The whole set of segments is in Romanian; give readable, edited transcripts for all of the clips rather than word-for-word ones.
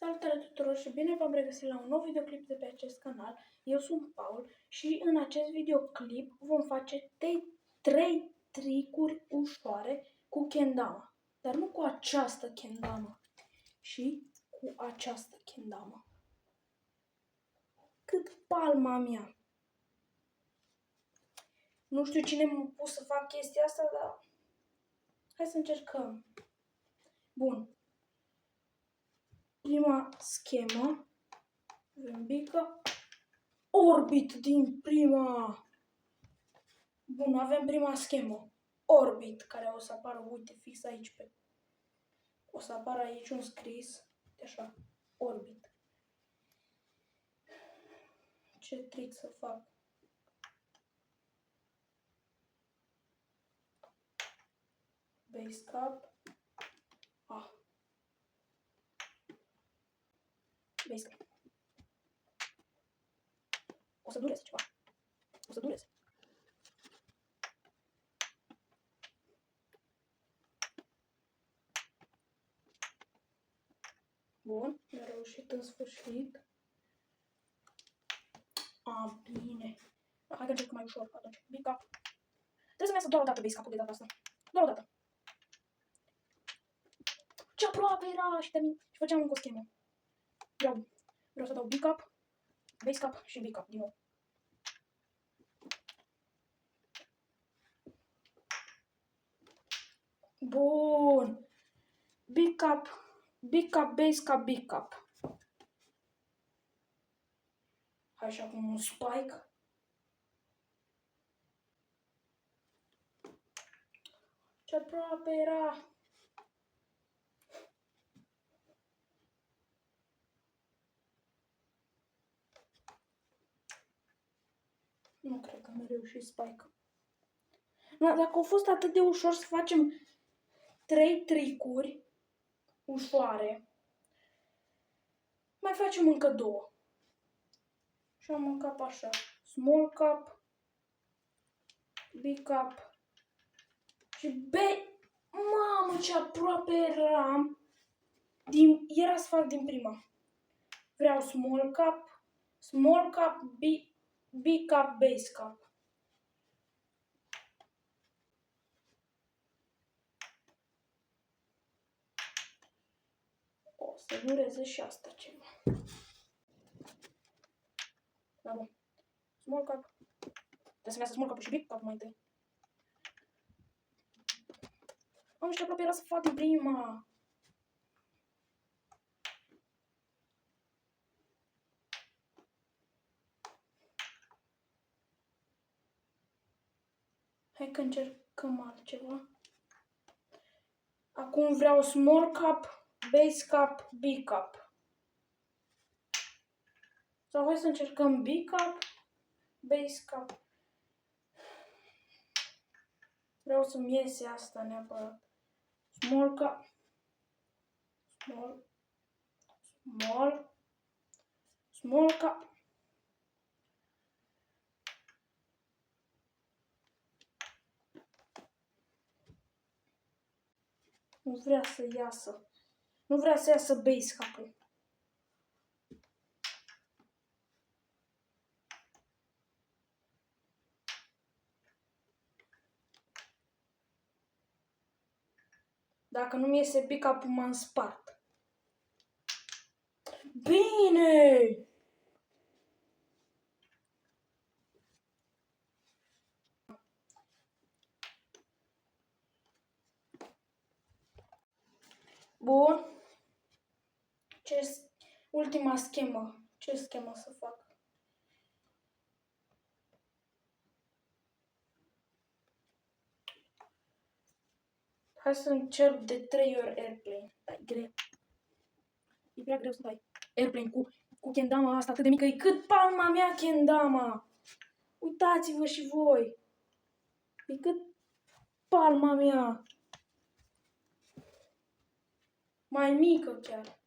Salutare tuturor și bine v-am regăsit la un nou videoclip de pe acest canal. Eu sunt Paul și în acest videoclip vom face 3 tricuri ușoare cu kendama. Dar nu cu această kendama, și cu această kendama. Cât palma mea. Nu știu cine m-a pus să fac chestia asta, dar hai să încercăm. Bun. Prima schemă. Avem bică. Orbit din prima. Bun, avem prima schemă. Orbit, care o să apară, uite, fix aici pe. O să apară aici un scris. Așa. Orbit. Ce trick să fac? Base cap. Base cap. O să dureze ceva. O să dureze. Bun, mi-a reușit în sfârșit. Bine. Hai că încep mai ușor atunci. Big cap. Trebuie să-mi iasă doar o dată base cap-ul de data asta. Doar o dată. Ce aproape era și făceam încă o schemă. Vreau să dau big cap, base cap și big cap din nou. Bun. Big cap, base cap, big cap. Hai și acum un spike. Ce aproape era. Nu cred că mi-a reușit spike. Dacă a fost atât de ușor să facem 3 tricuri ușoare, mai facem încă 2. Și am un cap așa. Small cap, big cap și Mamă, ce aproape eram. Era să fac din prima. Vreau small cap, big cap, base cap. O să dureze și asta ceva. Da, bun. Small cap. Trebuie să-mi iasă small cap și big cap mai întâi. Am și aproape era să fac din prima. Hai că încercăm altceva. Acum vreau small cap, base cap, big cap. Sau hai să încercăm big cap, base cap. Vreau să-mi iese asta neapărat. Small cap, small cap. Nu vrea să iasă. Nu vrea să iasă base cap-ul. Dacă nu-mi iese big cap-ul, m-am spart. Bine! Bun. Ultima schemă. Ce schemă să fac? Hai să încerc de 3 ori airplane. Da, e greu. E prea greu să dai airplane cu kendama asta atât de mică. E cât palma mea kendama. Uitați-vă și voi. E cât palma mea. Mai mică chiar.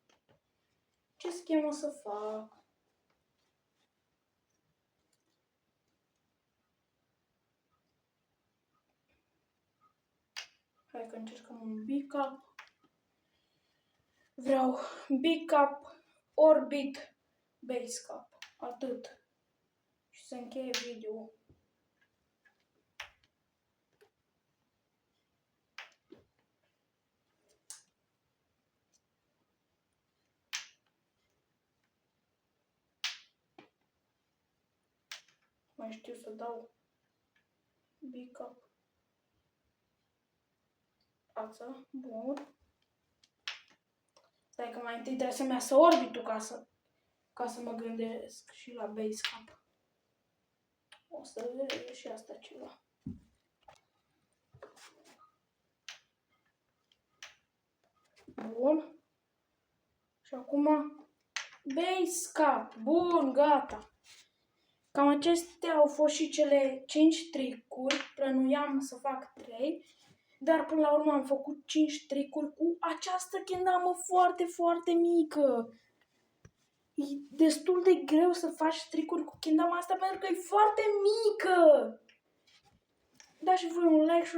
Ce schemă să fac? Hai că încercăm un big cap. Vreau big cap, Orbit Base Cap. Atât. Și se încheie video. Mai știu să dau bicap. Față. Bun. Stai că mai întâi trebuie să-mi iasă orbitul ca să mă gândesc și la base cap. O să vedem și asta ceva. Bun. Și acum base cap. Bun, gata. Cam acestea au fost și cele 5 tricuri. Plănuiam să fac 3. Dar până la urmă am făcut 5 tricuri cu această kendamă foarte, foarte mică. E destul de greu să faci tricuri cu kendama asta pentru că e foarte mică. Dați și voi un like și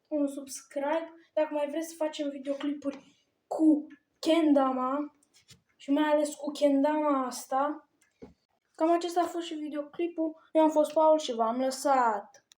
un subscribe dacă mai vreți să facem videoclipuri cu kendama și mai ales cu kendama asta. Cam acesta a fost și videoclipul. Eu am fost Paul și v-am lăsat.